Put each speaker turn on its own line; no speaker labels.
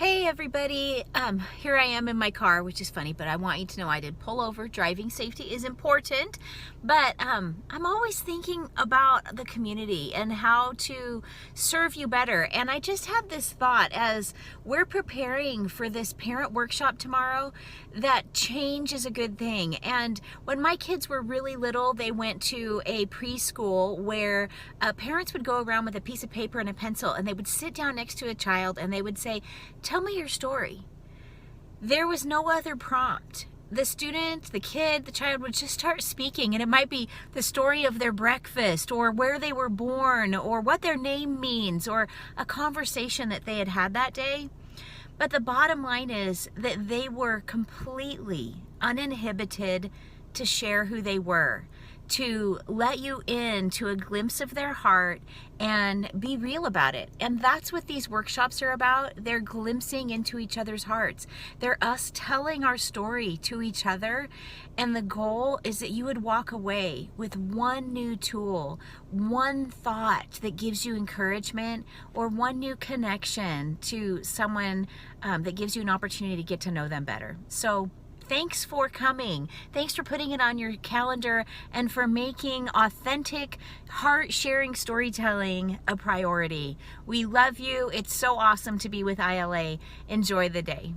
Hey everybody, here I am in my car, which is funny, but I want you to know I did pull over. Driving safety is important, but I'm always thinking about the community and how to serve you better. And I just had this thought as we're preparing for this parent workshop tomorrow, that change is a good thing. And when my kids were really little, they went to a preschool where parents would go around with a piece of paper and a pencil, and they would sit down next to a child and they would say, "Tell me your story." There was no other prompt. The student, the kid, the child would just start speaking, and it might be the story of their breakfast or where they were born or what their name means or a conversation that they had that day. But the bottom line is that they were completely uninhibited to share who they were, to let you in to a glimpse of their heart and be real about it. And that's what these workshops are about. They're glimpsing into each other's hearts. They're us telling our story to each other. And the goal is that you would walk away with one new tool, one thought that gives you encouragement, or one new connection to someone that gives you an opportunity to get to know them better. So thanks for coming. Thanks for putting it on your calendar and for making authentic, heart-sharing storytelling a priority. We love you. It's so awesome to be with ILA. Enjoy the day.